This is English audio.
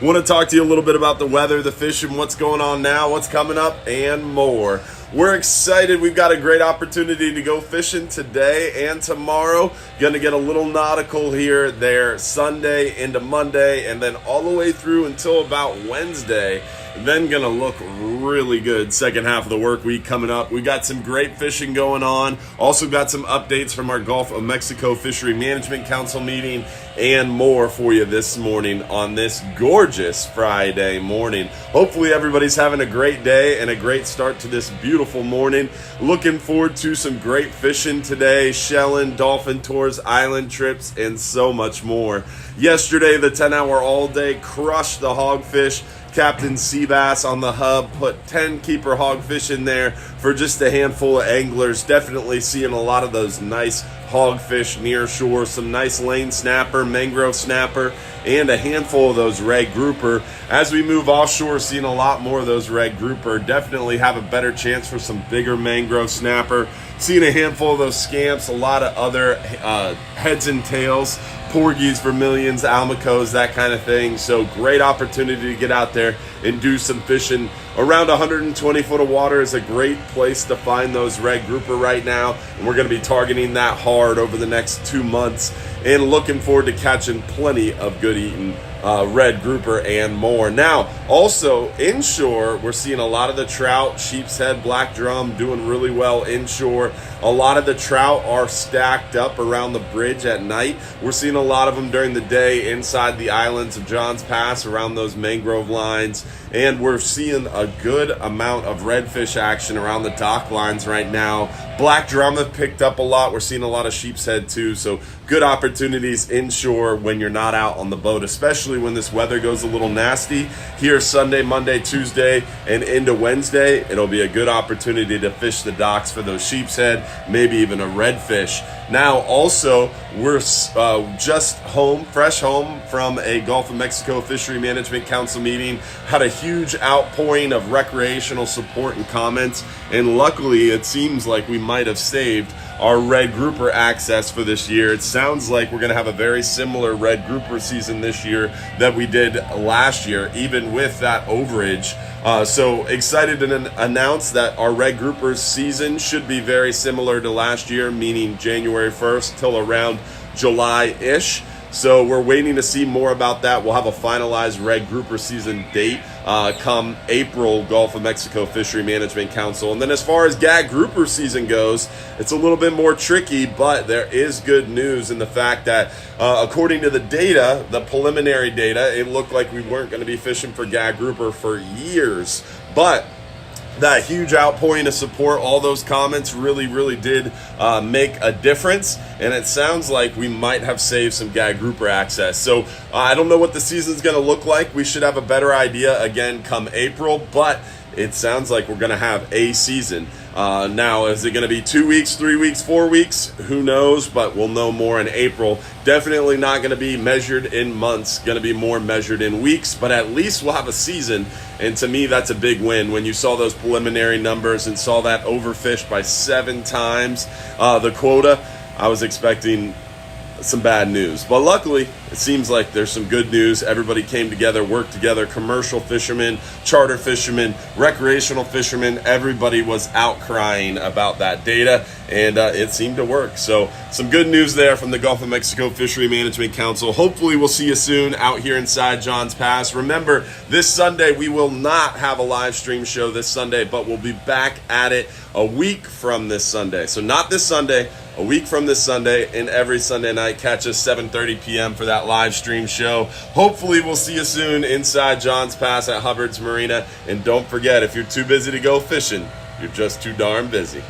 Want to talk to you a little bit about the weather, the fishing, what's going on now, what's coming up, and more. We're excited. We've got a great opportunity to go fishing today and tomorrow. Going to get a little nautical here, there, Sunday into Monday, and then all the way through until about Wednesday. Then going to look really good second half of the work week coming up. We got some great fishing going on. Also got some updates from our Gulf of Mexico Fishery Management Council meeting and more for you this morning on this gorgeous Friday morning. Hopefully everybody's having a great day and a great start to this beautiful morning. Looking forward to some great fishing today, shelling, dolphin tours, island trips, and so much more. Yesterday, the 10-hour all-day crushed the hogfish. Captain Seabass on the hub put 10 keeper hogfish in there for just a handful of anglers. Definitely seeing a lot of those nice hogfish near shore, some nice lane snapper, mangrove snapper, and a handful of those red grouper. As we move offshore, seeing a lot more of those red grouper. Definitely have a better chance for some bigger mangrove snapper. Seeing a handful of those scamps, a lot of other heads and tails, porgies, vermilions, almacos, that kind of thing. So great opportunity to get out there and do some fishing. Around 120 foot of water is a great place to find those red grouper right now, and we're going to be targeting that hard over the next 2 months and looking forward to catching plenty of good eating red grouper and more. Now, also inshore, we're seeing a lot of the trout, sheep's head, black drum doing really well inshore. A lot of the trout are stacked up around the bridge at night. We're seeing a lot of them during the day inside the islands of John's Pass around those mangrove lines. And we're seeing a good amount of redfish action around the dock lines right now. Black drum have picked up a lot. We're seeing a lot of sheep's head too. So good opportunities inshore when you're not out on the boat, especially when this weather goes a little nasty. Here Sunday, Monday, Tuesday, and into Wednesday, it'll be a good opportunity to fish the docks for those sheep's head, maybe even a redfish. Now, also, we're just fresh home from a Gulf of Mexico Fishery Management Council meeting. Had a huge outpouring of recreational support and comments, and luckily, it seems like we might have saved our red grouper access for this year. It sounds like we're going to have a very similar red grouper season this year that we did last year, even with that overage. So excited to announce that our red grouper season should be very similar to last year, meaning January 1st till around July-ish. So we're waiting to see more about that. We'll have a finalized red grouper season date come April, Gulf of Mexico Fishery Management Council. And then as far as Gag Grouper season goes, it's a little bit more tricky, but there is good news in the fact that according to the data, the preliminary data, it looked like we weren't going to be fishing for Gag Grouper for years. But that huge outpouring of support, all those comments really did make a difference, and it sounds like we might have saved some Gag Grouper access. So I don't know what the season's going to look like. We should have a better idea again come April, but it sounds like we're going to have a season. Now, is it going to be 2 weeks, 3 weeks, 4 weeks? Who knows, but we'll know more in April. Definitely not going to be measured in months, going to be more measured in weeks, but at least we'll have a season, and to me, that's a big win. When you saw those preliminary numbers and saw that overfish by 7 times the quota, I was expecting some bad news. But luckily, it seems like there's some good news. Everybody came together, worked together, commercial fishermen, charter fishermen, recreational fishermen. Everybody was out crying about that data, and it seemed to work. So some good news there from the Gulf of Mexico Fishery Management Council. Hopefully we'll see you soon out here inside John's Pass. Remember, this Sunday we will not have a live stream show this Sunday, but we'll be back at it a week from this Sunday. So not this Sunday, a week from this Sunday, and every Sunday night, catch us 7:30 p.m. for that live stream show. Hopefully we'll see you soon inside John's Pass at Hubbard's Marina. And don't forget, if you're too busy to go fishing, you're just too darn busy.